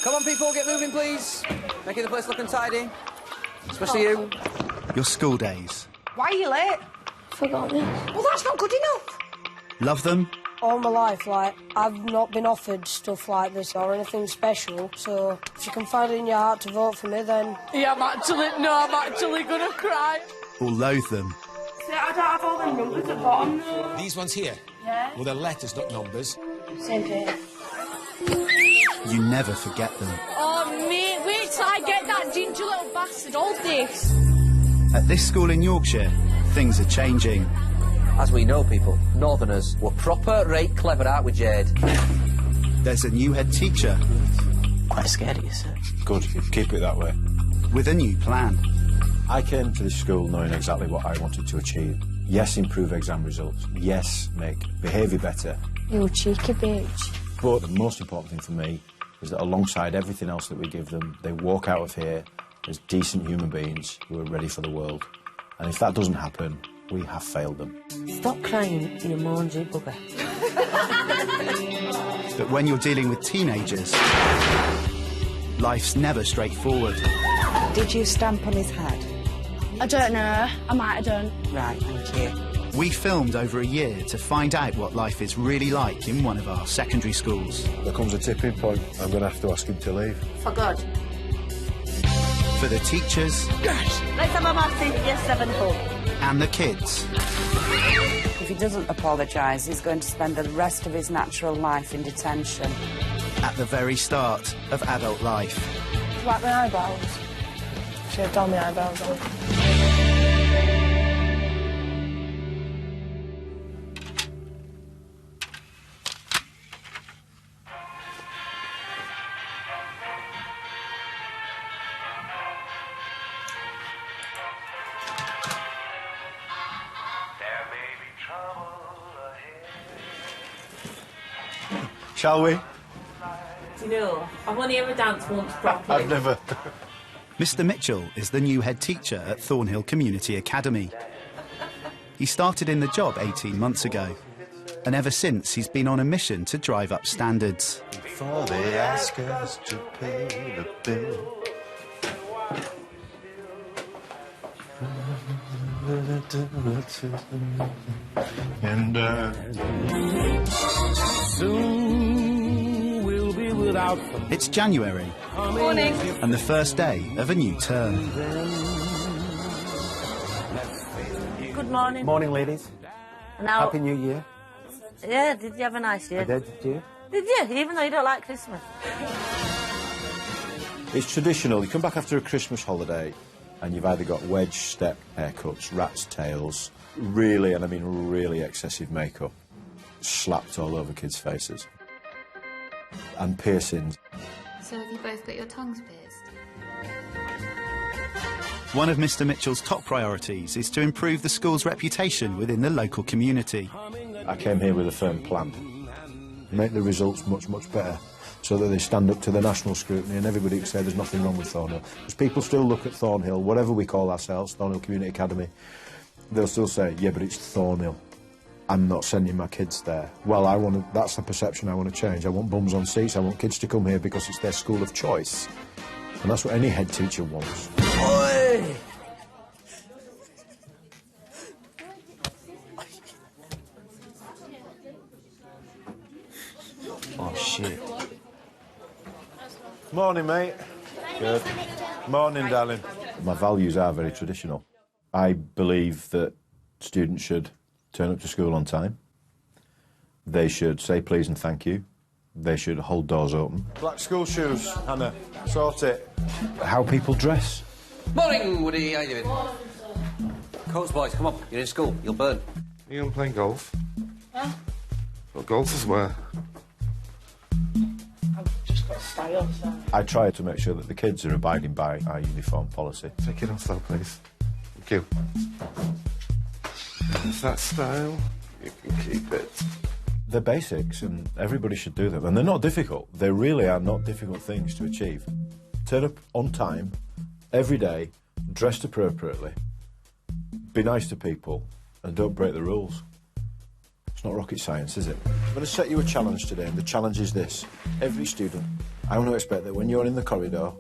Come on, people, get moving, please. Making the place look untidy. Especially you. Your school days. Why are you late? Forgot this. Well, that's not good enough. Love them? All my life, I've not been offered stuff like this or anything special, so if you can find it in your heart to vote for me, then... Yeah, I'm actually gonna cry. Or loathe them? See, I don't have all the numbers at the bottom, though. These ones here? Yeah. Well, they're letters, not numbers. Same here. You never forget them. Oh, mate, wait till I get that ginger little bastard all this. At this school in Yorkshire, things are changing. As we know, people, Northerners were proper rate clever, aren't we, Jade? There's a new head teacher. Quite scared of you, sir. Good, keep it that way. With a new plan. I came to this school knowing exactly what I wanted to achieve. Yes, improve exam results. Yes, make behaviour better. You cheeky bitch. But the most important thing for me is that alongside everything else that we give them, they walk out of here as decent human beings who are ready for the world. And if that doesn't happen, we have failed them. Stop crying, you mangy bugger. But when you're dealing with teenagers, life's never straightforward. Did you stamp on his head? I don't know. I might have done. Right, thank you. We filmed over a year to find out what life is really like in one of our secondary schools. There comes a tipping point. I'm going to have to ask him to leave. For good. For the teachers Let's have a massive Year 7 hug. and the kids. If he doesn't apologise, he's going to spend the rest of his natural life in detention. At the very start of adult life. Like my eyebrows. Should have done my eyebrows on. Shall we? Do you know, I've only ever danced once properly. I've never. Mr. Mitchell is the new head teacher at Thornhill Community Academy. He started in the job 18 months ago, and ever since he's been on a mission to drive up standards. Before they ask us to pay the bill. And soon we'll be without. It's January. Morning. And the first day of a new term. Good morning. morning, ladies. Now, Happy New Year. yeah, did you have a nice year? I did you? Did you? Even though you don't like Christmas. It's traditional. You come back after a Christmas holiday and you've either got wedge step haircuts, rat's tails, really, and I mean really excessive makeup, slapped all over kids' faces, and piercings. So have you both got your tongues pierced? One of Mr. Mitchell's top priorities is to improve the school's reputation within the local community. I came here with a firm plan. Make the results much, much better so that they stand up to the national scrutiny and everybody can say there's nothing wrong with Thornhill. Because people still look at Thornhill, whatever we call ourselves, Thornhill Community Academy, they'll still say, yeah, but it's Thornhill. I'm not sending my kids there. Well, that's the perception I want to change. I want bums on seats. I want kids to come here because it's their school of choice. And that's what any head teacher wants. Oi! Oh, shit. Morning, mate. Good. Morning, darling. My values are very traditional. I believe that students should turn up to school on time. They should say please and thank you. They should hold doors open. Black school shoes, Hannah. Sort it. How people dress. Morning, Woody. How you doing? Coach boys, come on. You're in school. You'll burn. Are you going to play golf? Yeah. Well, golf is where? I've just got style, so... I try to make sure that the kids are abiding by our uniform policy. Take it off, though, please. Thank you. Is that style? You can keep it. They're basics, and everybody should do them. And they're not difficult. They really are not difficult things to achieve. Turn up on time, every day, dressed appropriately, be nice to people, and don't break the rules. It's not rocket science, is it? I'm going to set you a challenge today, and the challenge is this. Every student I want to expect that when you're in the corridor,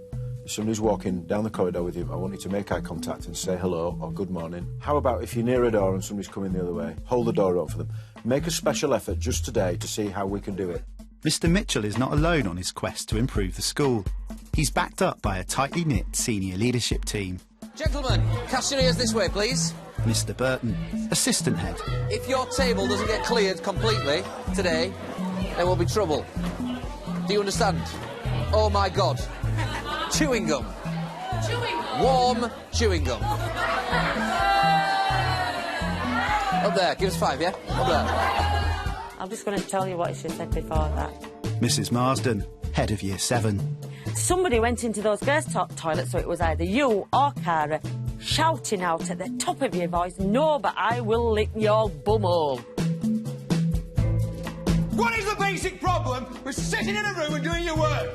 if somebody's walking down the corridor with you, I want you to make eye contact and say hello or good morning. How about if you're near a door and somebody's coming the other way, hold the door up for them. Make a special effort just today to see how we can do it. Mr Mitchell is not alone on his quest to improve the school. He's backed up by a tightly knit senior leadership team. Gentlemen, cast your ears this way, please. Mr Burton, assistant head. If your table doesn't get cleared completely today, there will be trouble. Do you understand? Oh, my God. Chewing gum. Chewing gum? Warm chewing gum. Up there, give us 5, yeah? Up there. I'm just going to tell you what she said before that. Mrs Marsden, head of Year 7. Somebody went into those girls' toilets, so it was either you or Cara, shouting out at the top of your voice, "No, but I will lick your bumhole." What is the basic problem with sitting in a room and doing your work?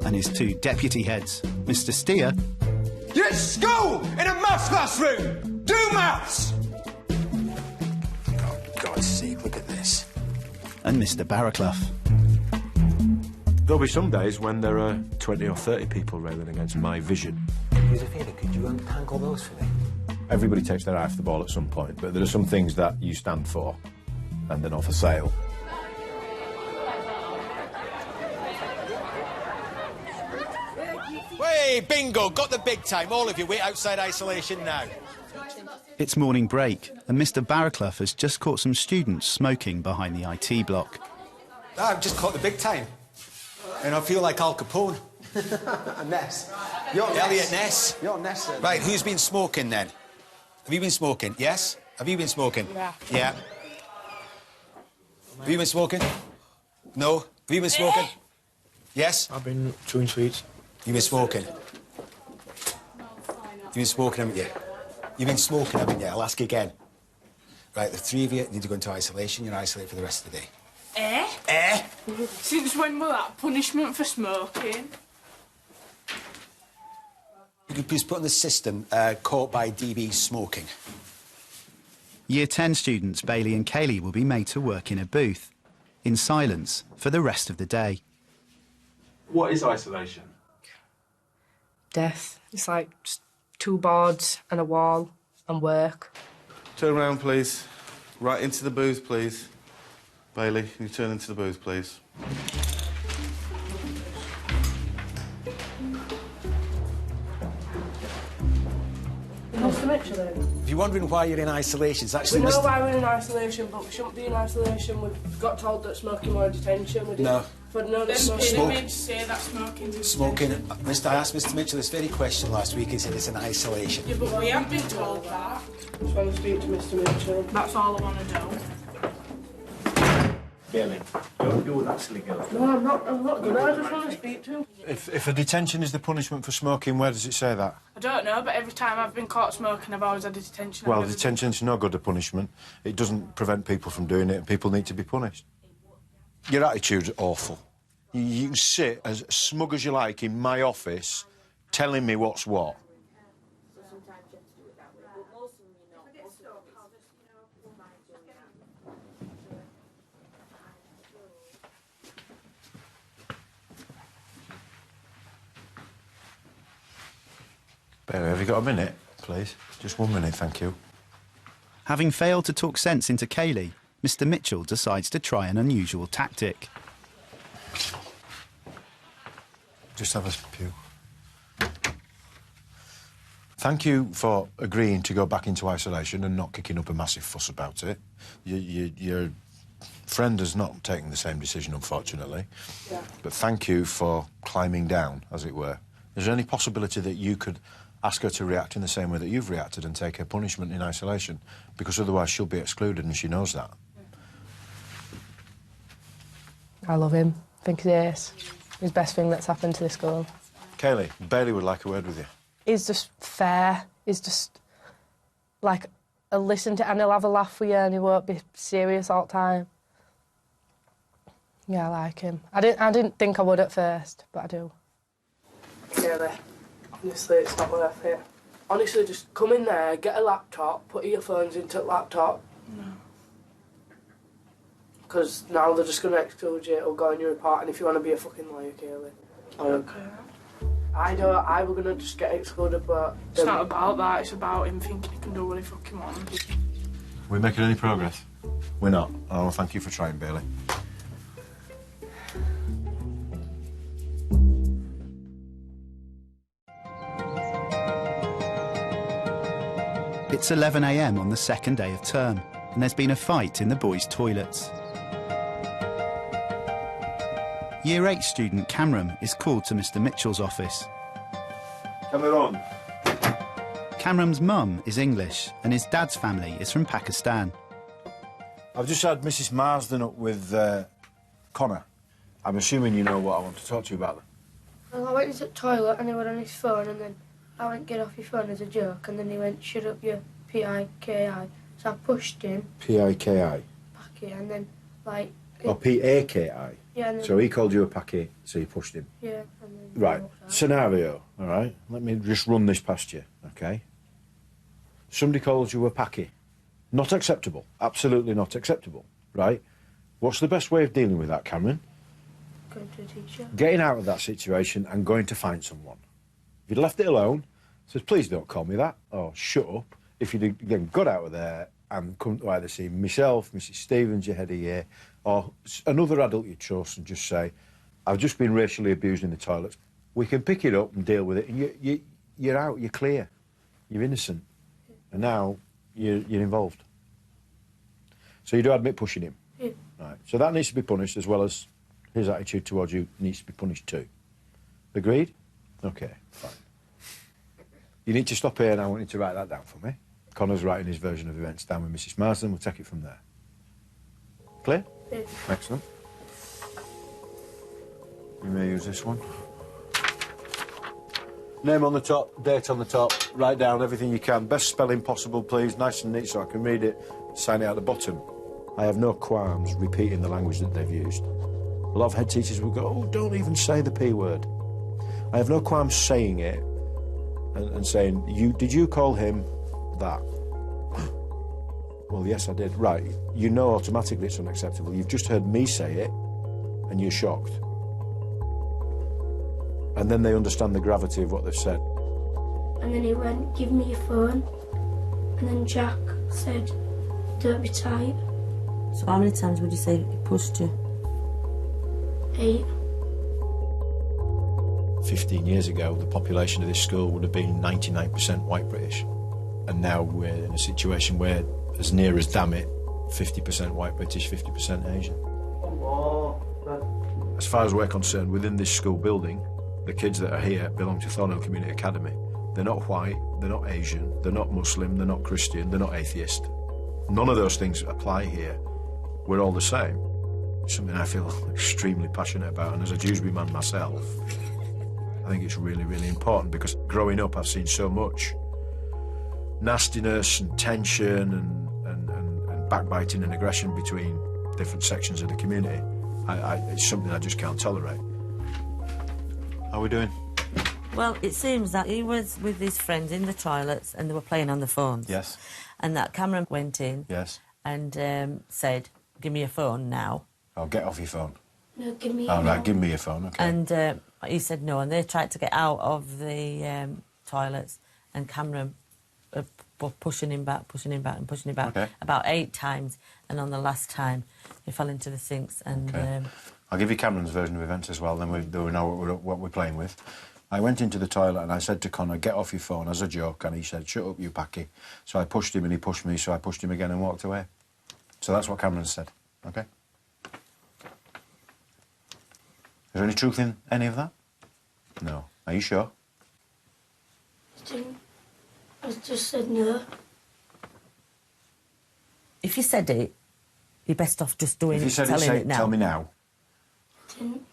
And his 2 deputy heads, Mr Steer. You're at school in a maths classroom. Do maths. Oh, for God's sake, look at this. And Mr Barraclough. There'll be some days when there are 20 or 30 people railing against my vision. Use a favour, could you untangle those for me? Everybody takes their eye off the ball at some point, but there are some things that you stand for, and they're not for sale. Hey, bingo, got the big time. All of you, wait outside isolation now. It's morning break, and Mr Barraclough has just caught some students smoking behind the IT block. I've just caught the big time. And I feel like Al Capone. Ness. You're Elliot Ness. You're Ness. Right, who's been smoking then? Have you been smoking? Yes? Have you been smoking? Yeah. Yeah. Have you been smoking? No? Have you been smoking? Yes? I've been chewing sweets. You've been smoking? You've been smoking, haven't you? You've been smoking, haven't you? I'll ask again. Right, the 3 of you need to go into isolation. You're isolated for the rest of the day. Eh? Eh? Since when will that punishment for smoking? You could please put in the system, caught by DB smoking. Year 10 students Bailey and Kaylee will be made to work in a booth, in silence, for the rest of the day. What is isolation? Death. It's like just 2 boards and a wall and work. Turn around, please. Right into the booth, please. Bailey, can you turn into the booth, please? Mr Mitchell, then? If you're wondering why you're in isolation, it's We actually... know why we're in isolation, but we shouldn't be in isolation. We've got told that smoking were in detention. We didn't. No. But no, that Then smoking... they made say that smoking was Smoking. I asked Mr Mitchell this very question last week. He said it's in isolation. Yeah, but we haven't been told that. I just want to speak to Mr Mitchell. That's all I want to know. Bailey, don't do that, silly girl. No, I'm not good. I just want to speak to him. If a detention is the punishment for smoking, where does it say that? I don't know, but every time I've been caught smoking, I've always had a detention. Well, detention's no good a punishment. It doesn't prevent people from doing it, and people need to be punished. Your attitude's awful. You can sit as smug as you like in my office telling me what's what. Barry, have you got a minute, please? Just 1 minute, thank you. Having failed to talk sense into Kaylee, Mr Mitchell decides to try an unusual tactic. Just have a pew. Thank you for agreeing to go back into isolation and not kicking up a massive fuss about it. Your friend has not taken the same decision, unfortunately. Yeah. But thank you for climbing down, as it were. Is there any possibility that you could ask her to react in the same way that you've reacted and take her punishment in isolation? Because otherwise she'll be excluded and she knows that. I love him. I think he is. He's the best thing that's happened to this school. Kaylee, Bailey would like a word with you. He's just fair. He's just, like, he'll listen to and he'll have a laugh with you and he won't be serious all the time. Yeah, I like him. I didn't think I would at first, but I do. Really, honestly, it's not worth it. Honestly, just come in there, get a laptop, put earphones into the laptop. No. Because now they're just going to exclude you or go on your report, and if you want to be a fucking lawyer, Kaylee. I don't care. I were going to just get excluded, but... It's not about that, it's about him thinking he can do what he fucking wants. Are we making any progress? We're not. Oh, thank you for trying, Bailey. It's 11 a.m. on the second day of term, and there's been a fight in the boys' toilets. Year 8 student Cameron is called to Mr Mitchell's office. Cameron. Cameron's mum is English, and his dad's family is from Pakistan. I've just had Mrs Marsden up with Connor. I'm assuming you know what I want to talk to you about. Well, I went into the toilet and he went on his phone, and then I went, get off your phone as a joke, and then he went, shut up, you P-I-K-I. So I pushed him. P-I-K-I? Packy, and then, like... Or P-A-K-I? Yeah, and then... So he called you a packy, so you pushed him? Yeah, and then... Right, scenario, all right? Let me just run this past you, OK? Somebody calls you a packy. Not acceptable. Absolutely not acceptable, right? What's the best way of dealing with that, Cameron? Going to a teacher. Getting out of that situation and going to find someone. If you'd left it alone, says, please don't call me that, or shut up. If you'd then got out of there and come to either see myself, Mrs Stevens, your head of year, or another adult you trust, and just say, I've just been racially abused in the toilets. We can pick it up and deal with it, and you're out, you're clear, you're innocent. And now you're involved. So you do admit pushing him? Yeah. Right. So that needs to be punished, as well as his attitude towards you needs to be punished too. Agreed? OK, fine. You need to stop here, and I want you to write that down for me. Connor's writing his version of events down with Mrs Marsden. We'll take it from there. Clear? Yeah. Excellent. You may use this one. Name on the top, date on the top, write down everything you can. Best spelling possible, please, nice and neat so I can read it, sign it at the bottom. I have no qualms repeating the language that they've used. A lot of head teachers will go, oh, don't even say the P word. I have no qualms saying it and saying, did you call him that? Well, yes, I did. Right, you know automatically it's unacceptable. You've just heard me say it and you're shocked. And then they understand the gravity of what they've said. And then he went, give me your phone. And then Jack said, don't be tight. So how many times would you say he pushed you? 8. 15 years ago, the population of this school would have been 99% white British. And now we're in a situation where, as near as damn it, 50% white British, 50% Asian. As far as we're concerned, within this school building, the kids that are here belong to Thornhill Community Academy. They're not white, they're not Asian, they're not Muslim, they're not Christian, they're not atheist. None of those things apply here. We're all the same. It's something I feel extremely passionate about, and as a Dewsbury man myself, I think it's really, really important, because growing up I've seen so much nastiness and tension and backbiting and aggression between different sections of the community. It's something I just can't tolerate. How are we doing? Well, it seems that he was with his friends in the toilets and they were playing on the phones. Yes. And that Cameron went in. Yes. And said, give me your phone now. Oh, get off your phone. No, give me your phone. Oh, right, phone. give me your phone, OK. And he said no, and they tried to get out of the toilets, and Cameron were pushing him back, and pushing him back Okay. about 8 times, and on the last time he fell into the sinks and... Okay. I'll give you Cameron's version of events as well, then we know what we're playing with. I went into the toilet and I said to Connor, get off your phone, as a joke, and he said, shut up, you packy. So I pushed him and he pushed me, so I pushed him again and walked away. So that's what Cameron said, OK? Is there any truth in any of that? No. Are you sure? I just said no. If you said it, you're best off just doing if you it, said telling it now. Tell me now. Didn't.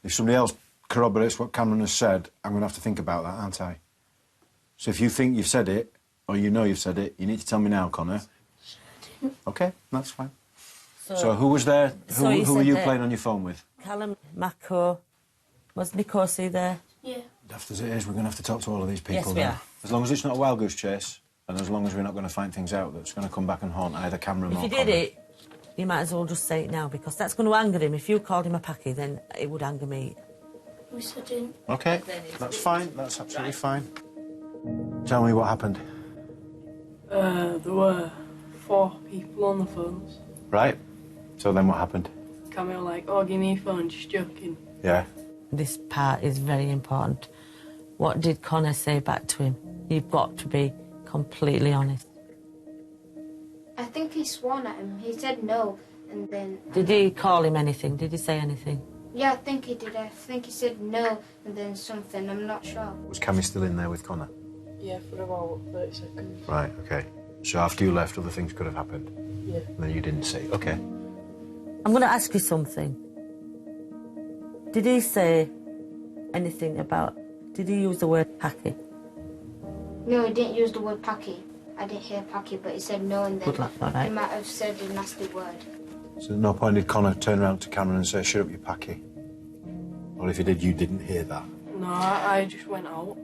If somebody else corroborates what Cameron has said, I'm going to have to think about that, aren't I? So if you think you've said it, or you know you've said it, you need to tell me now, Connor. OK, that's fine. So who was there? Who were you playing on your phone with? Callum, Mako. Was Nikosi there? Yeah. Daft as it is, we're going to have to talk to all of these people. Yes, we are. As long as it's not a wild goose chase, and as long as we're not going to find things out that's going to come back and haunt either Cameron or If you Connor. did it, You might as well just say it now, because that's going to anger him. If you called him a packy, then it would anger me. We said didn't. OK, that's fine. That's absolutely fine. Tell me what happened. There were 4 people on the phones. Right. So then what happened? Cammy were like, oh, give me your phone, just joking. Yeah. This part is very important. What did Connor say back to him? You've got to be completely honest. I think he sworn at him. He said no, and then... Did he call him anything? Did he say anything? Yeah, I think he did. I think he said no, and then something. I'm not sure. Was Cammy still in there with Connor? Yeah, for about 30 seconds. Right, OK. So after you left, other things could have happened? Yeah. And then you didn't see. OK. I'm going to ask you something. Did he say anything about... Did he use the word packy? No, he didn't use the word packy. I didn't hear packy, but he said no, and then Good luck, all right. he might have said a nasty word. So at no point did Connor turn around to Cameron and say, shut up, you packy? Or if he did, you didn't hear that? No, I just went out.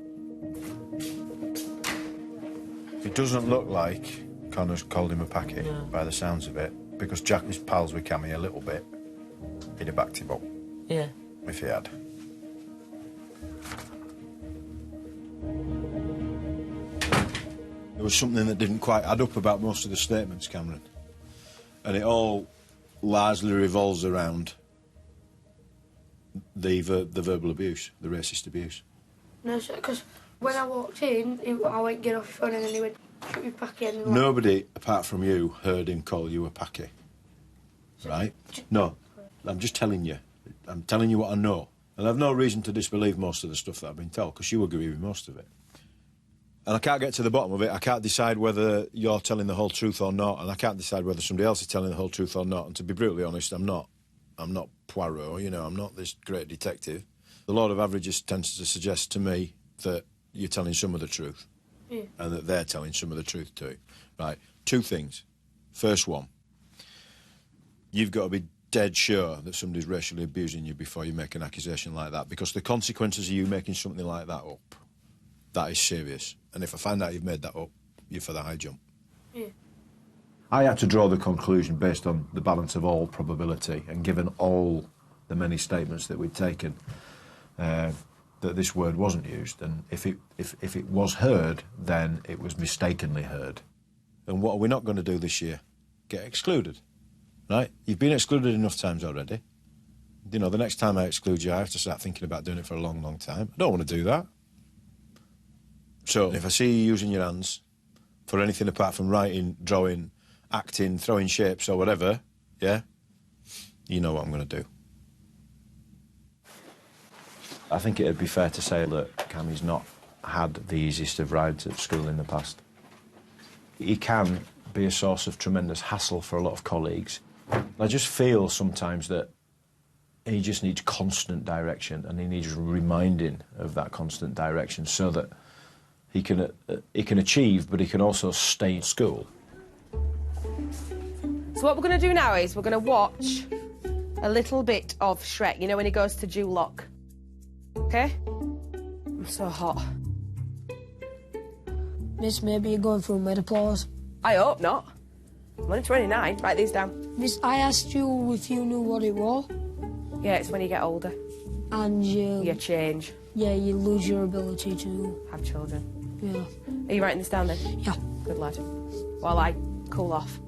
It doesn't look like Connor's called him a packy, by the sounds of it, because Jack is pals with Cammy a little bit. He'd have backed him up. Yeah. If he had. There was something that didn't quite add up about most of the statements, Cameron. And it all largely revolves around the verbal abuse, the racist abuse. No, because when I walked in, I went, get off your phone, and then he went, shoot your packy, and then Nobody, apart from you, heard him call you a packy. Right? No, I'm just telling you. I'm telling you what I know. And I've no reason to disbelieve most of the stuff that I've been told, because you agree with most of it. And I can't get to the bottom of it. I can't decide whether you're telling the whole truth or not, and I can't decide whether somebody else is telling the whole truth or not. And to be brutally honest, I'm not Poirot, you know, I'm not this great detective. The law of averages tends to suggest to me that you're telling some of the truth. Yeah. And that they're telling some of the truth too. Right, 2 things. First one, you've got to be dead sure that somebody's racially abusing you before you make an accusation like that, because the consequences of you making something like that up, that is serious. And if I find out you've made that up, you're for the high jump. Yeah. I had to draw the conclusion based on the balance of all probability, and given all the many statements that we'd taken, that this word wasn't used. And if it was heard, then it was mistakenly heard. And what are we not going to do this year? Get excluded, right? You've been excluded enough times already. You know, the next time I exclude you, I have to start thinking about doing it for a long, long time. I don't want to do that. So if I see you using your hands for anything apart from writing, drawing, acting, throwing shapes or whatever, yeah, you know what I'm going to do. I think it'd be fair to say that Cammy's not had the easiest of rides at school in the past. He can be a source of tremendous hassle for a lot of colleagues. I just feel sometimes that he just needs constant direction, and he needs reminding of that constant direction so that he can achieve, but he can also stay in school. So what we're going to do now is we're going to watch a little bit of Shrek, you know, when he goes to Jew Lock. OK? I'm so hot. Miss, maybe you're going through menopause. I hope not. I'm only 29. Write these down. Miss, I asked you if you knew what it was. Yeah, it's when you get older. And you change. Yeah, you lose your ability to... have children. Yeah. Are you writing this down then? Yeah. Good lad. While I cool off.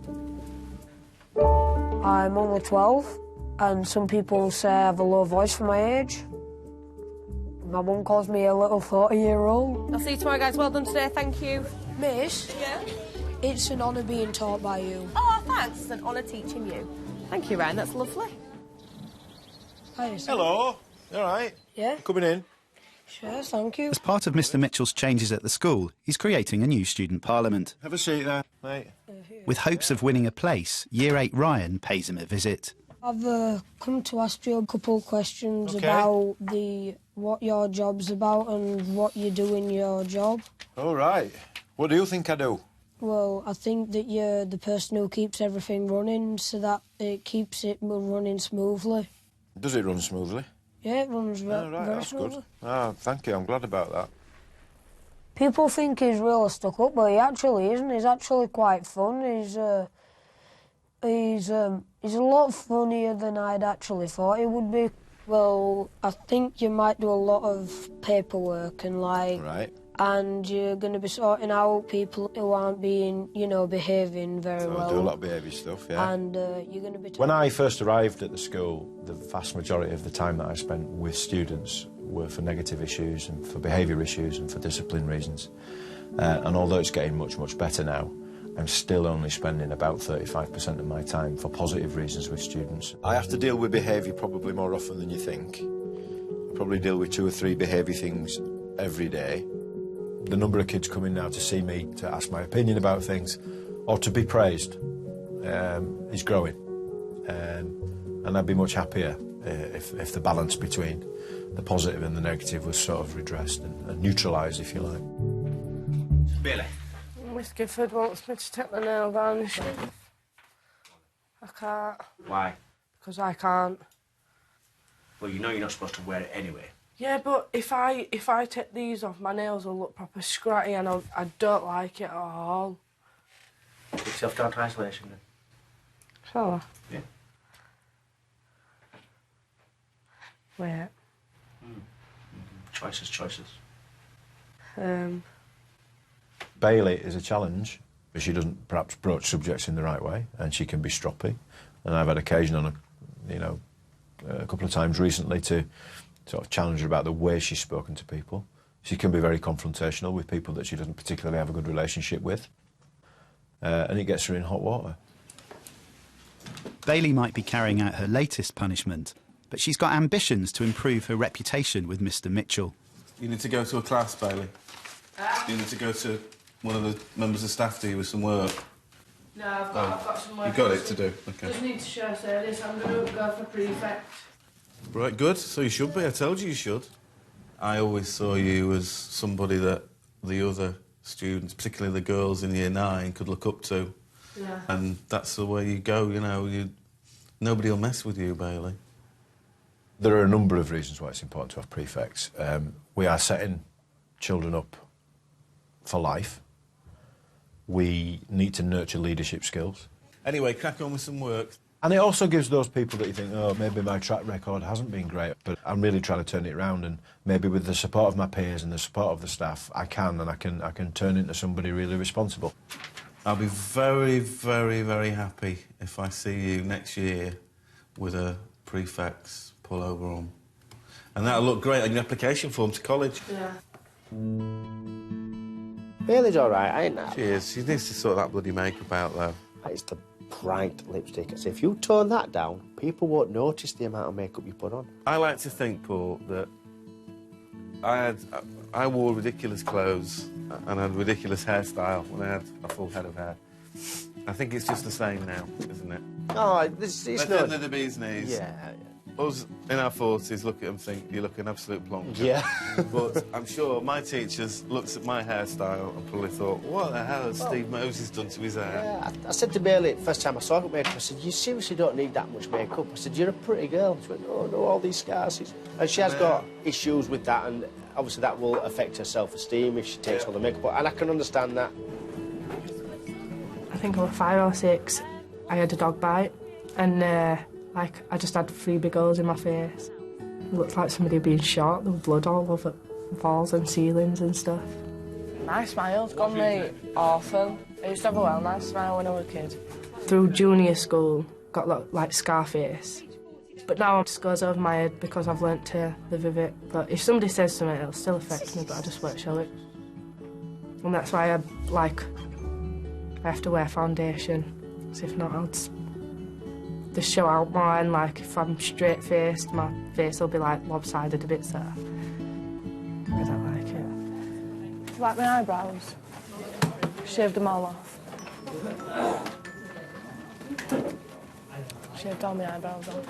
I'm only 12, and some people say I have a low voice for my age. My mum calls me a little 40-year-old. I'll see you tomorrow, guys. Well done today, thank you. Miss? Yeah? It's an honour being taught by you. Oh, thanks. It's an honour teaching you. Thank you, Ryan. That's lovely. Hi, hello. All right? Yeah? Coming in? Sure, thank you. As part of Mr Mitchell's changes at the school, he's creating a new student parliament. Have a seat there, mate. With hopes of winning a place, Year 8 Ryan pays him a visit. I've come to ask you a couple of questions about what your job's about and what you do in your job. All right. What do you think I do? Well, I think that you're the person who keeps everything running so that it keeps it running smoothly. Does it run smoothly? Yeah, it runs right, very that's smoothly. good. Ah, thank you. I'm glad about that. People think he's really stuck up, but he actually isn't. He's actually quite fun. He's a lot funnier than I'd actually thought he would be. Well, I think you might do a lot of paperwork and Right. and you're going to be sorting out people who aren't being, you know, behaving very So well. I do a lot of behaviour stuff, yeah. And you're going to be... When I first arrived at the school, the vast majority of the time that I spent with students were for negative issues and for behaviour issues and for discipline reasons. And although it's getting much, much better now, I'm still only spending about 35% of my time for positive reasons with students. I have to deal with behaviour probably more often than you think. I probably deal with 2 or 3 behaviour things every day. The number of kids coming now to see me to ask my opinion about things or to be praised is growing. And I'd be much happier if the balance between the positive and the negative was sort of redressed and neutralised, if you like. Billy. Miss Gifford wants me to take the nail varnish off. I can't. Why? Because I can't. Well, you know you're not supposed to wear it anyway. Yeah, but if I take these off, my nails will look proper scratty and I don't like it at all. Take yourself down to isolation then. Shall I? Yeah. Wait. Choices. Bailey is a challenge, but she doesn't perhaps broach subjects in the right way, and she can be stroppy. And I've had occasion on a couple of times recently to sort of challenge her about the way she's spoken to people. She can be very confrontational with people that she doesn't particularly have a good relationship with, and it gets her in hot water. Bailey might be carrying out her latest punishment, but she's got ambitions to improve her reputation with Mr. Mitchell. You need to go to a class, Bailey. You need to go to one of the members of staff to you with some work. No, I've got some work. You've got it to do, OK. Just need to show service. I'm going to go for prefect. Right, good. So you should be. I told you you should. I always saw you as somebody that the other students, particularly the girls in Year 9, could look up to. Yeah. And that's the way you go, you know. Nobody will mess with you, Bailey. There are a number of reasons why it's important to have prefects. We are setting children up for life. We need to nurture leadership skills. Anyway, crack on with some work. And it also gives those people that you think, oh, maybe my track record hasn't been great, but I'm really trying to turn it around, and maybe with the support of my peers and the support of the staff, I can turn into somebody really responsible. I'll be very, very, very happy if I see you next year with a prefect's pullover on. And that'll look great on your application form to college. Yeah. Bailey's all right, ain't that? She is. She needs to sort that bloody makeup out, though. It's the bright lipstick. So if you tone that down, people won't notice the amount of makeup you put on. I like to think, Paul, that I wore ridiculous clothes and had a ridiculous hairstyle when I had a full head of hair. I think it's just the same now, isn't it? Oh, it's At the end of the bee's knees. Yeah. Us in our 40s look at them and think, you look an absolute plonker. Yeah. But I'm sure my teachers looked at my hairstyle and probably thought, what the hell has Steve Moses done to his hair? Yeah, I said to Bailey, first time I saw her makeup, I said, you seriously don't need that much makeup. I said, you're a pretty girl. She went, oh, no, all these scars. And she has got issues with that, and obviously that will affect her self-esteem if she takes all the makeup off, and I can understand that. I think I was 5 or 6. I had a dog bite, and I just had 3 big holes in my face. It looked like somebody had been shot. There was blood all over walls and ceilings and stuff. My smile's gone, mate. Awful. I used to have a well nice smile when I was a kid. Through junior school, got like Scarface. But now it just goes over my head because I've learnt to live with it. But if somebody says something, it'll still affect me, but I just won't show it. And that's why I have to wear foundation. Because if not, I'll just show out more, and like if I'm straight-faced, my face will be like lopsided a bit, so I don't like it. Do you like my eyebrows? Shaved them all off. Shaved all my eyebrows off.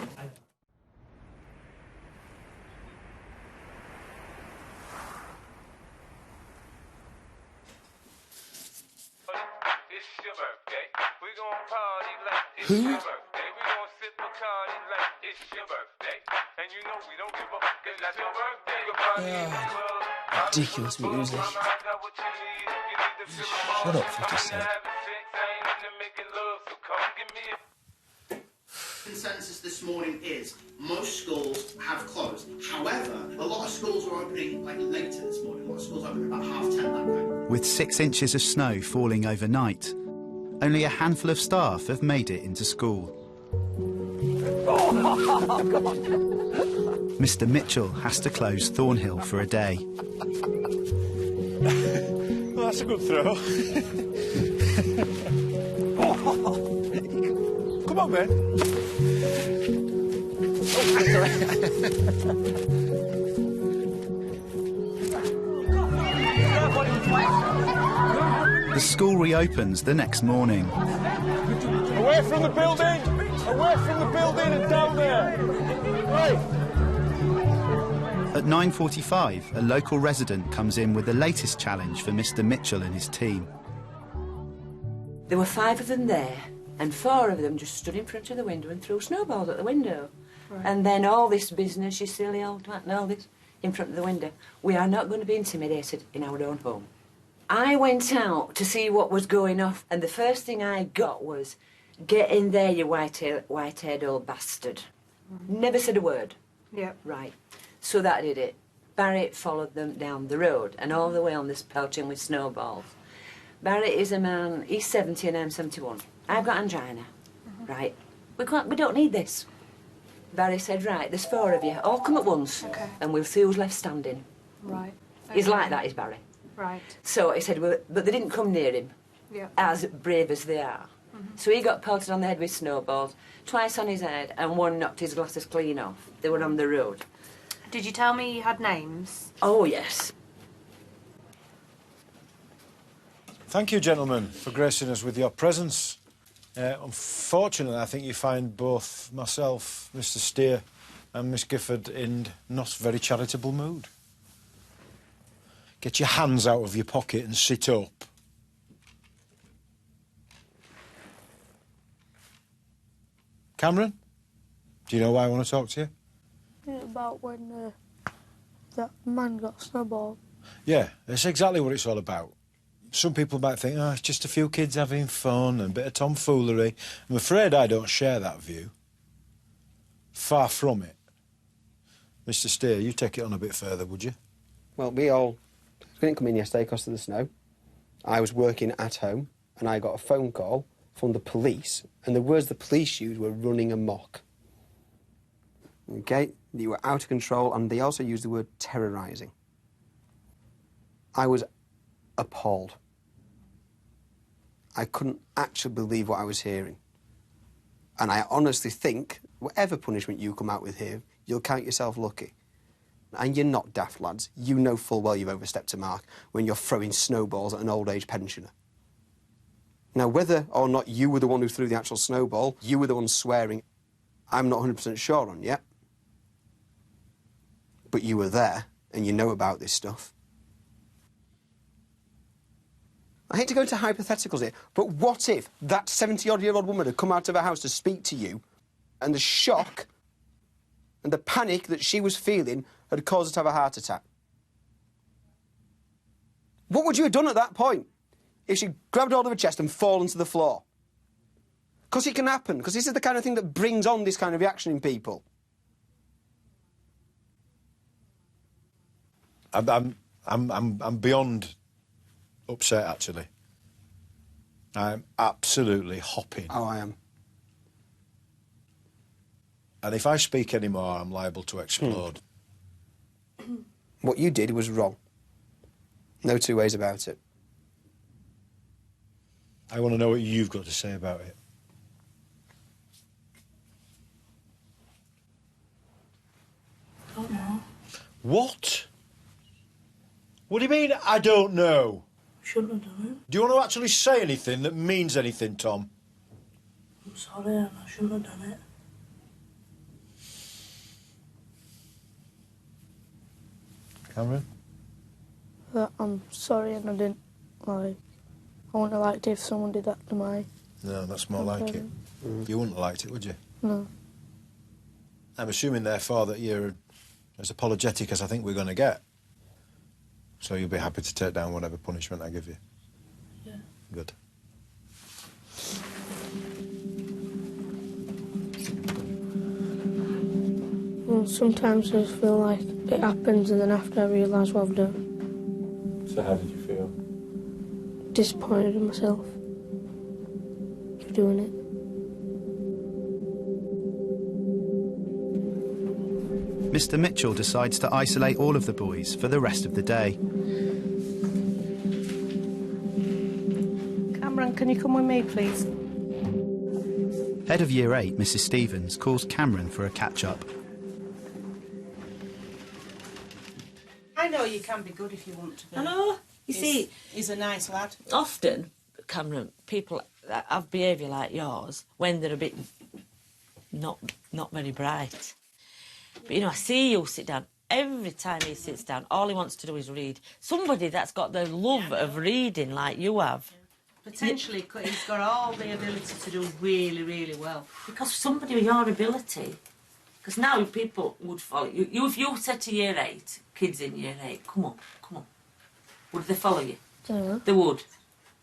It's your birthday. We gon' party like it's Who? your birthday. We gon' sip Bacardi like it's your birthday. And you know we don't give up, 'cause that's your birthday. You can party in the club. Ridiculous music. Shut up, 50 Cent. evidence this morning is most schools have closed. However, a lot of schools are opening like later this morning. A lot of schools are opening about 10:30, that kind of. With 6 inches of snow falling overnight, only a handful of staff have made it into school. Mr. Mitchell has to close Thornhill for a day. Well, that's a good throw. Come on, man. The school reopens the next morning. Away from the building! Away from the building and down there! Right. At 9:45, a local resident comes in with the latest challenge for Mr. Mitchell and his team. There were 5 of them there, and 4 of them just stood in front of the window and threw snowballs at the window. Right. And then all this business, you silly old twat, and all this in front of the window. We are not going to be intimidated in our own home. I went out to see what was going off, and the first thing I got was, "Get in there, you white-haired old bastard." Never said a word. Yep. Right. So that did it. Barry followed them down the road, and all the way on this pelting with snowballs. Barry is a man, he's 70 and I'm 71. I've got angina. Right. We don't need this. Barry said, right, there's 4 of you, all come at once, and we'll see who's left standing. Right. He's like that, is Barry. Right. So he said, well, but they didn't come near him, as brave as they are. So he got pelted on the head with snowballs, twice on his head, and 1 knocked his glasses clean off. They were on the road. Did you tell me you had names? Oh, yes. Thank you, gentlemen, for gracing us with your presence. Unfortunately, I think you find both myself, Mr. Steer, and Miss Gifford in not very charitable mood. Get your hands out of your pocket and sit up. Cameron, do you know why I want to talk to you? About when that man got snowballed. Yeah, that's exactly what it's all about. Some people might think, oh, it's just a few kids having fun and a bit of tomfoolery. I'm afraid I don't share that view. Far from it. Mr. Steer, you take it on a bit further, would you? Well, we didn't come in yesterday because of the snow. I was working at home and I got a phone call from the police, and the words the police used were running amok. OK? You were out of control, and they also used the word terrorising. I was appalled. I couldn't actually believe what I was hearing. And I honestly think, whatever punishment you come out with here, you'll count yourself lucky. And you're not daft, lads. You know full well you've overstepped a mark when you're throwing snowballs at an old-age pensioner. Now, whether or not you were the one who threw the actual snowball, you were the one swearing, I'm not 100% sure on yet. But you were there, and you know about this stuff. I hate to go into hypotheticals here, but what if that 70-odd-year-old woman had come out of her house to speak to you, and the shock and the panic that she was feeling had caused her to have a heart attack? What would you have done at that point if she grabbed hold of her chest and fallen to the floor? Because it can happen, because this is the kind of thing that brings on this kind of reaction in people. I'm beyond upset, actually. I'm absolutely hopping. Oh, I am. And if I speak any more, I'm liable to explode. What you did was wrong. No 2 ways about it. I want to know what you've got to say about it. I don't know. What? What do you mean, I don't know? Shouldn't have done it. Do you want to actually say anything that means anything, Tom? I'm sorry, and I shouldn't have done it. Cameron? I'm sorry, and I didn't, like... I wouldn't have liked it if someone did that to my... No, that's more like it. You wouldn't have liked it, would you? No. I'm assuming, therefore, that you're as apologetic as I think we're going to get. So you'll be happy to take down whatever punishment I give you? Yeah. Good. Well, sometimes I just feel like it happens and then after I realise what I've done. So how did you feel? Disappointed in myself for doing it. Mr. Mitchell decides to isolate all of the boys for the rest of the day. Cameron, can you come with me, please? Head of Year 8, Mrs. Stevens, calls Cameron for a catch-up. I know you can be good if you want to be. I know. You see, he's a nice lad. Often, Cameron, people that have behaviour like yours, when they're a bit not very bright. But, you know, I see you sit down. Every time he sits down, all he wants to do is read. Somebody that's got the love of reading like you have. Potentially, he's got all the ability to do really, really well. Because somebody with your ability... Because now people would follow you. If you said to Year 8, kids in Year 8, come on, would they follow you? They would.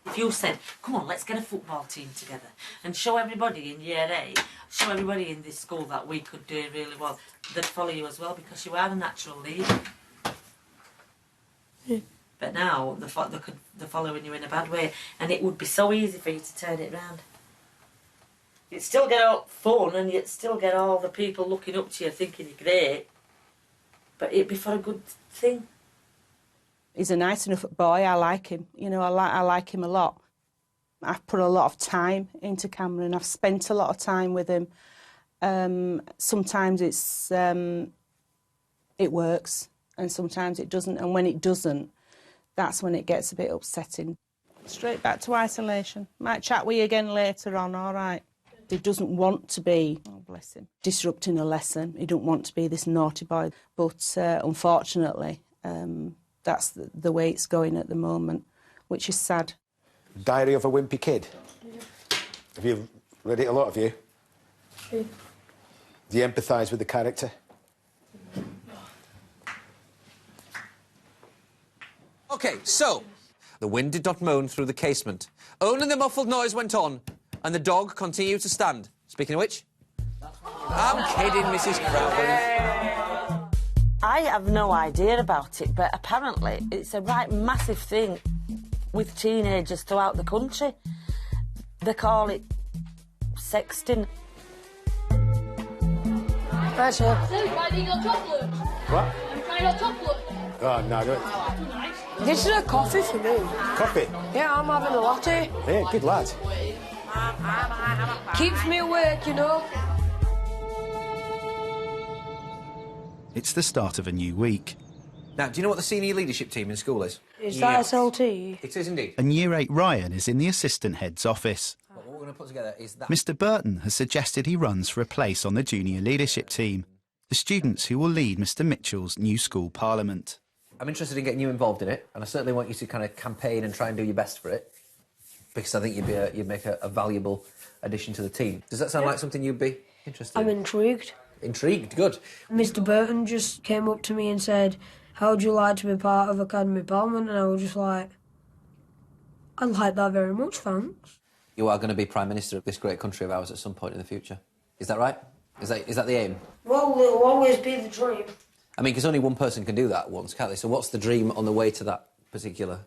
If you said, come on, let's get a football team together and show everybody in Year 8, show everybody in this school that we could do really well, they'd follow you as well because you are the natural leader. Yeah. But now they're following you in a bad way and it would be so easy for you to turn it round. You'd still get all fun and you'd still get all the people looking up to you thinking you're great, but it'd be for a good thing. He's a nice enough boy. I like him. You know, I like him a lot. I've put a lot of time into Cameron. I've spent a lot of time with him. Sometimes it works and sometimes it doesn't. And when it doesn't, that's when it gets a bit upsetting. Straight back to isolation. Might chat with you again later on, all right? He doesn't want to be, oh bless him, disrupting a lesson. He don't want to be this naughty boy. But unfortunately, that's the way it's going at the moment, which is sad. Diary of a Wimpy Kid. Have you read it, a lot of you? Yeah. Do you empathise with the character? OK, so, the wind did not moan through the casement. Only the muffled noise went on, and the dog continued to stand. Speaking of which... I'm kidding, Mrs. Crowley. I have no idea about it, but apparently it's a right massive thing with teenagers throughout the country. They call it sexting. That's it. Why do you got chocolate? What? Why you got chocolate? Oh, no, don't... This is a coffee for me. Coffee? Yeah, I'm having a latte. Yeah, good lad. Keeps me awake, you know. It's the start of a new week. Now, do you know what the senior leadership team in school is? Is that SLT? It is indeed. And Year 8 Ryan is in the assistant head's office. What we're going to put together is that... Mr. Burton has suggested he runs for a place on the junior leadership team, the students who will lead Mr. Mitchell's new school parliament. I'm interested in getting you involved in it, and I certainly want you to kind of campaign and try and do your best for it, because I think you'd make a valuable addition to the team. Does that sound like something you'd be interested I'm in? intrigued. Intrigued, good. Mr. Burton just came up to me and said, how would you like to be part of Academy Parliament? And I was just like, I'd like that very much, thanks. You are going to be Prime Minister of this great country of ours at some point in the future. Is that right? Is that the aim? Well, it'll always be the dream. I mean, because only one person can do that once, can't they? So what's the dream on the way to that particular...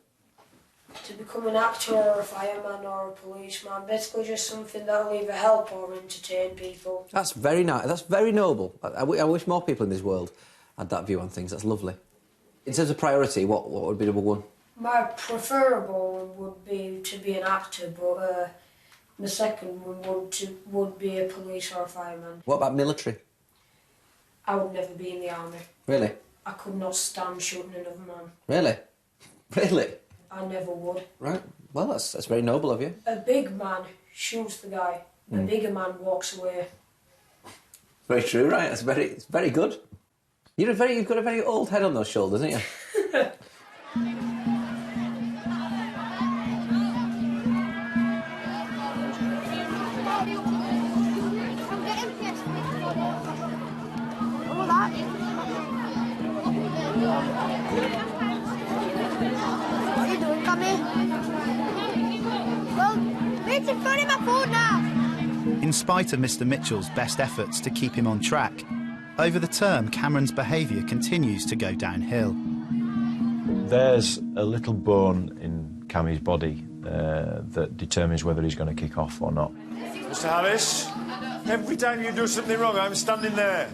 To become an actor or a fireman or a policeman, basically just something that'll either help or entertain people. That's very nice. That's very noble. I wish more people in this world had that view on things. That's lovely. In terms of priority, what would be number one? My preferable would be to be an actor, but the second one would be a police or a fireman. What about military? I would never be in the army. Really? I could not stand shooting another man. Really? Really? I never would. Right. Well, that's very noble of you. A big man shoots the guy. A bigger man walks away. Very true, right? It's very good. You've got a very old head on those shoulders, haven't you? What are you doing, Cammy? Well, wait in front of my phone now. In spite of Mr. Mitchell's best efforts to keep him on track, Over the term, Cameron's behaviour continues to go downhill. There's a little bone in Cammy's body that determines whether he's going to kick off or not. Mr. Harris, every time you do something wrong, I'm standing there.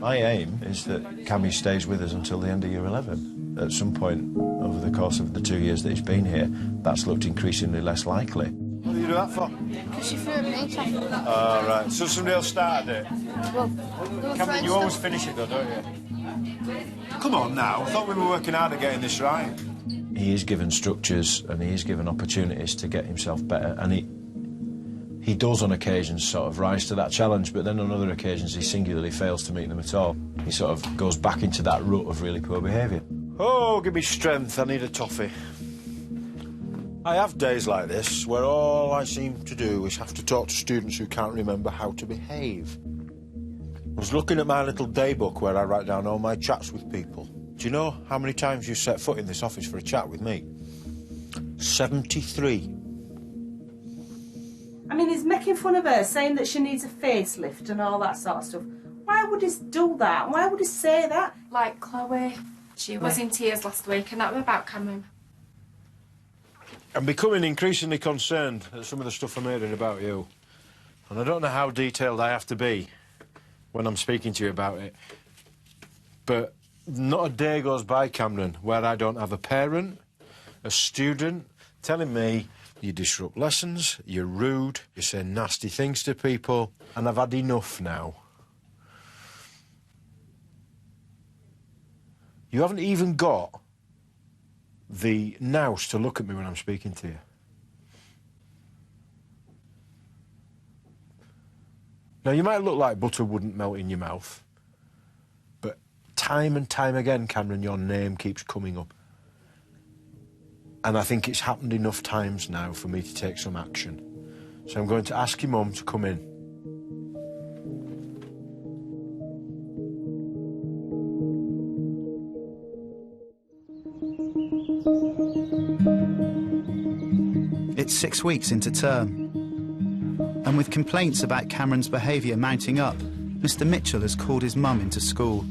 My aim is that Cammy stays with us until the end of year 11. At some point over the course of the 2 years that he's been here, that's looked increasingly less likely. What do you do that for? Because she threw a plate off. Oh, right. So somebody else started it? Well, Cameron, you always finish it, though, don't you? Come on now. I thought we were working hard at getting this right. He is given structures and he is given opportunities to get himself better, and he does on occasions sort of rise to that challenge, but then on other occasions he singularly fails to meet them at all. He sort of goes back into that rut of really poor behaviour. Oh, give me strength. I need a toffee. I have days like this where all I seem to do is have to talk to students who can't remember how to behave. I was looking at my little day book where I write down all my chats with people. Do you know how many times you set foot in this office for a chat with me? 73. I mean, he's making fun of her, saying that she needs a facelift and all that sort of stuff. Why would he do that? Why would he say that? Like Chloe, she was in tears last week, and that was about Cameron. I'm becoming increasingly concerned at some of the stuff I'm hearing about you. And I don't know how detailed I have to be when I'm speaking to you about it. But not a day goes by, Cameron, where I don't have a parent, a student, telling me you disrupt lessons, you're rude, you say nasty things to people, and I've had enough now. You haven't even got the nous to look at me when I'm speaking to you. Now, you might look like butter wouldn't melt in your mouth, but time and time again, Cameron, your name keeps coming up. And I think it's happened enough times now for me to take some action. So I'm going to ask your mum to come in. It's 6 weeks into term. And with complaints about Cameron's behaviour mounting up, Mr. Mitchell has called his mum into school.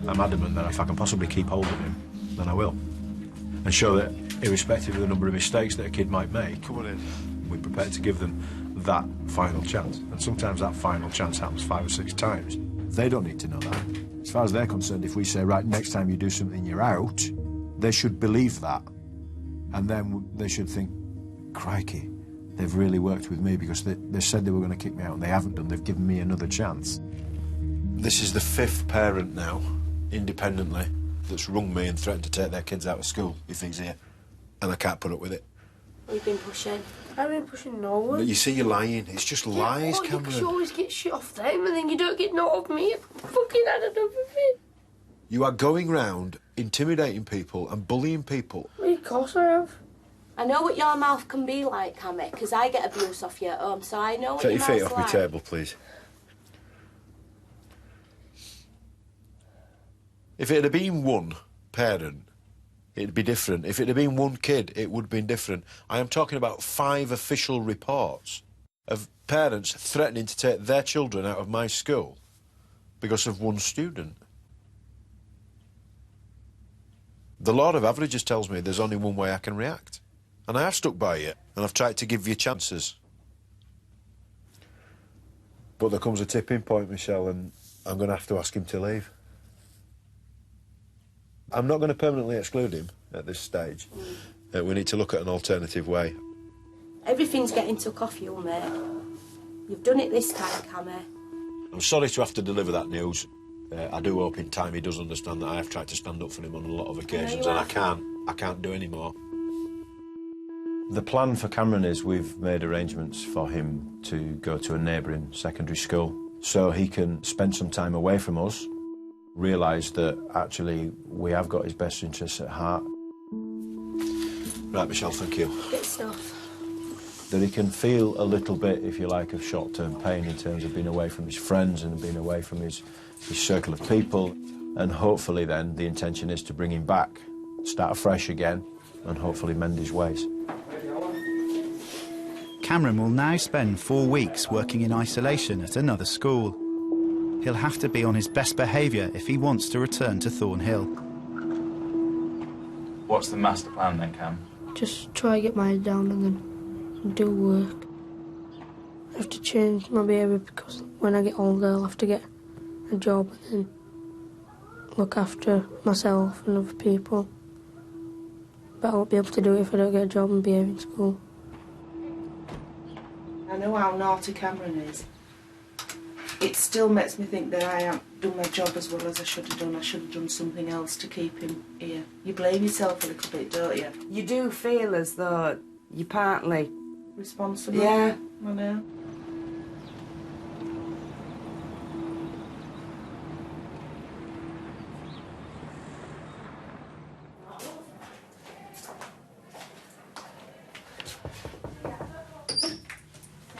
I'm adamant that if I can possibly keep hold of him, then I will. And show that, irrespective of the number of mistakes that a kid might make, we're prepared to give them that final chance. And sometimes that final chance happens 5 or 6 times. They don't need to know that. As far as they're concerned, if we say, right, next time you do something, you're out, they should believe that. And then they should think, crikey, they've really worked with me, because they said they were going to kick me out and they haven't done. They've given me another chance. This is the 5th parent now, independently, that's rung me and threatened to take their kids out of school if he's here. And I can't put up with it. We've been pushing. I've been pushing no one. But you see, you're lying. It's just lies, Cameron. Because you always get shit off them and then you don't get none of me. I fucking had enough of it. You are going round intimidating people and bullying people. Of course I have. I know what your mouth can be like, Cammy, because I get abuse off you at home, so I know what Take your your feet mouth's off like. my table, please. If it had been one parent, it'd be different. If it had been one kid, it would have been different. I am talking about 5 official reports of parents threatening to take their children out of my school because of one student. The law of averages tells me there's only one way I can react. And I have stuck by it, and I've tried to give you chances. But there comes a tipping point, Michelle, and I'm going to have to ask him to leave. I'm not going to permanently exclude him at this stage. We need to look at an alternative way. Everything's getting took off you, mate. You've done it this time, Cammy. I'm sorry to have to deliver that news. I do hope in time he does understand that I have tried to stand up for him on a lot of occasions, and I can't do any more. The plan for Cameron is we've made arrangements for him to go to a neighbouring secondary school so he can spend some time away from us, realise that actually we have got his best interests at heart. Right, Michelle, thank you. Good stuff. That he can feel a little bit, if you like, of short-term pain in terms of being away from his friends and being away from his circle of people. And hopefully then the intention is to bring him back, start afresh again, and hopefully mend his ways. Cameron will now spend 4 weeks working in isolation at another school. he'll have to be on his best behaviour if he wants to return to Thornhill. What's the master plan then, Cam? Just try to get my head down and then do work. I have to change my behaviour because when I get older I'll have to get a job and then look after myself and other people. But I won't be able to do it if I don't get a job and behave in school. I know how naughty Cameron is. It still makes me think that I haven't done my job as well as I should have done. I should have done something else to keep him here. You blame yourself a little bit, don't you? You do feel as though you're partly responsible. Yeah. I know.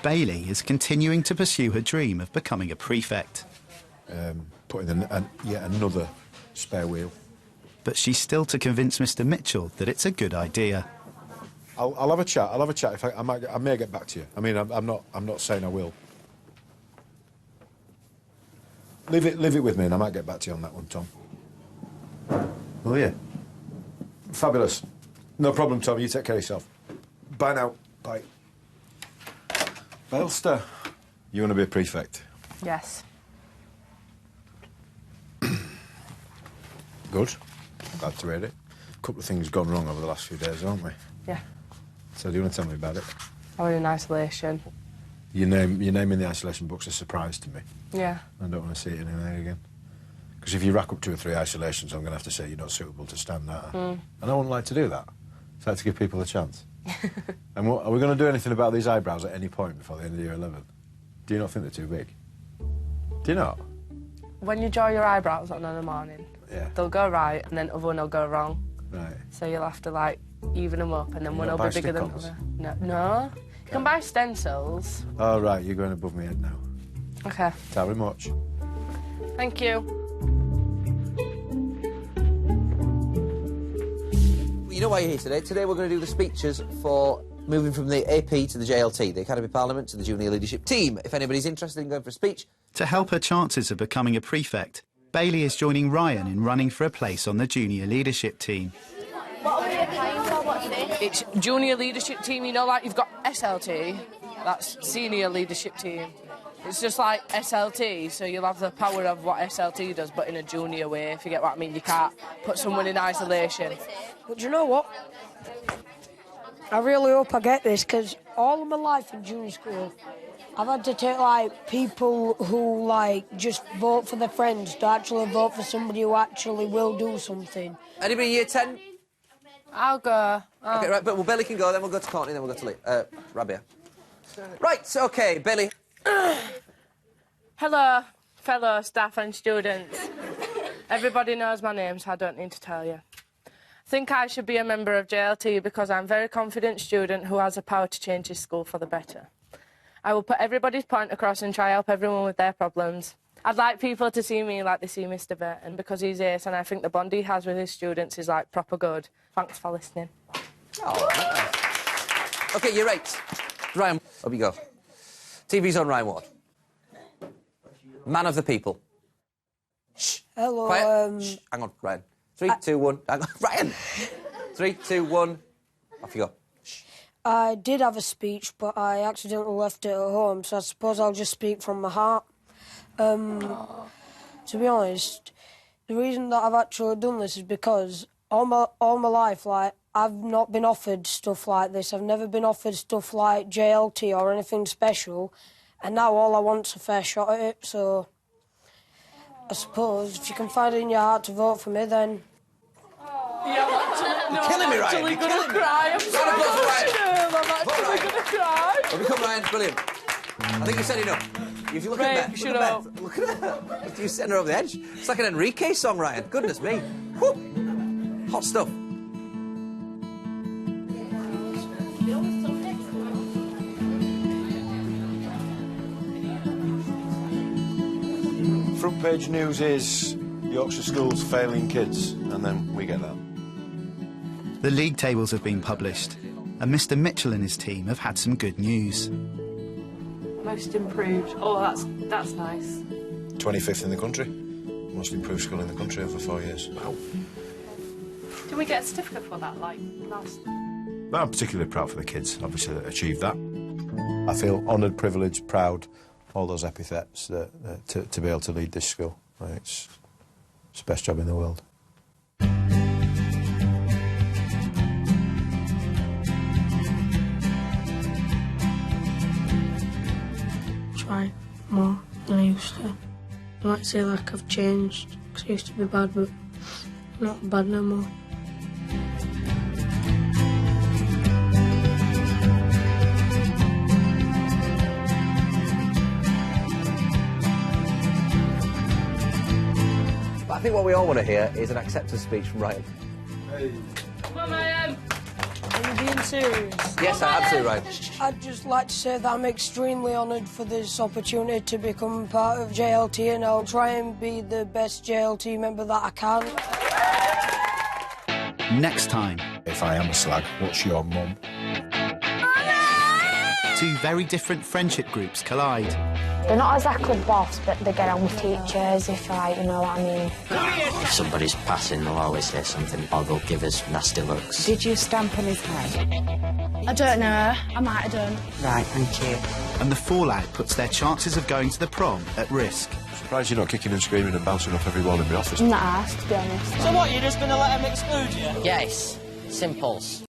Bailey is continuing to pursue her dream of becoming a prefect. Putting yet another spare wheel. But she's still to convince Mr Mitchell that it's a good idea. I'll have a chat. I'll have a chat. If I may get back to you. I mean, I'm not saying I will. Leave it with me, and I might get back to you on that one, Tom. Oh yeah. Fabulous. No problem, Tom. You take care of yourself. Bye now. Bye. Belster, you want to be a prefect? Yes. Good. Glad to hear it. A couple of things gone wrong over the last few days, haven't we? Yeah. So do you want to tell me about it? I was in isolation. Your name in the isolation book's a surprise to me. Yeah. I don't want to see it in there again. Because if you rack up 2 or 3 isolations, I'm going to have to say you're not suitable to stand that. And I wouldn't like to do that. So I like to give people a chance. And are we going to do anything about these eyebrows at any point before the end of year 11? Do you not think they're too big? Do you not? When you draw your eyebrows on in the morning, they'll go right and then other one will go wrong. Right. So you'll have to, like, even them up and then one will be bigger than the other. No. You can buy stencils. Oh, right, you're going above my head now. OK. Thank you very much. Thank you. You know why you're here today? Today we're going to do the speeches for moving from the AP to the JLT, the Academy Parliament, to the Junior Leadership Team. If anybody's interested in going for a speech... To help her chances of becoming a prefect, Bailey is joining Ryan in running for a place on the Junior Leadership Team. What are we applying for? What's this? It's Junior Leadership Team, you know, like you've got SLT, that's Senior Leadership Team. It's just like SLT, so you'll have the power of what SLT does, but in a junior way, if you get what I mean. You can't put someone in isolation. But you know what? I really hope I get this, because all of my life in junior school, I've had to take, like, people who, like, just vote for their friends to actually vote for somebody who actually will do something. Anybody year 10? I'll go. OK, right, but well, Billy can go, then we'll go to Courtney, then we'll go to Lee. Rabia. Right, OK, Billy. Hello, fellow staff and students. Everybody knows my name, so I don't need to tell you. I think I should be a member of JLT because I'm a very confident student who has the power to change his school for the better. I will put everybody's point across and try to help everyone with their problems. I'd like people to see me like they see Mr. Burton because he's ace and I think the bond he has with his students is, like, proper good. Thanks for listening. Oh, OK, you're 8. Ryan, up you go. TV's on Ryan Ward. Man of the people. Shh. Hello, Quiet. Shh. Hang on, Ryan. 3, 2, 1. Hang on. Ryan! 3, 2, 1. Off you go. Shh. I did have a speech, but I accidentally left it at home, so I suppose I'll just speak from my heart. To be honest, the reason that I've actually done this is because all my life, like, I've not been offered stuff like this. I've never been offered stuff like JLT or anything special, and now all I want's a fair shot at it, so I suppose if you can find it in your heart to vote for me, then... You're killing me, Ryan. I'm actually going to cry. I'm so emotional. I'm actually going to cry. Well, become Ryan. Brilliant. I think you said enough. If you look at Beth, look at her. You sent her over the edge. It's like an Enrique song, Ryan. Goodness me. Whew. Hot stuff. Front page news is Yorkshire schools failing kids, and then we get that. The league tables have been published, and Mr Mitchell and his team have had some good news. Most improved. Oh, that's nice. 25th in the country. Most improved school in the country over 4 years. Wow. Did we get a certificate for that, like, last? I'm particularly proud for the kids, obviously, that achieved that. I feel honoured, privileged, proud, all those epithets to be able to lead this school. It's the best job in the world. Try more than I used to. I might say like I've changed, because I used to be bad, but I'm not bad no more. But I think what we all want to hear is an acceptance speech from Ryan. Hey. Come on, Ryan! Are you being serious? Yes, absolutely right. I'd just like to say that I'm extremely honoured for this opportunity to become part of JLT, and I'll try and be the best JLT member that I can. Next time. If I am a slag, what's your mum? Two very different friendship groups collide. They're not exactly boss, but they get on with teachers, if you know what I mean. If somebody's passing, they'll always say something, or they'll give us nasty looks. Did you stamp on his head? I don't know. I might have done. Right, thank you. And the fallout puts their chances of going to the prom at risk. Surprised you're not kicking and screaming and bouncing off every wall in the office. I'm not asked, to be honest. So what, you're just going to let him exclude you? Yes, simples.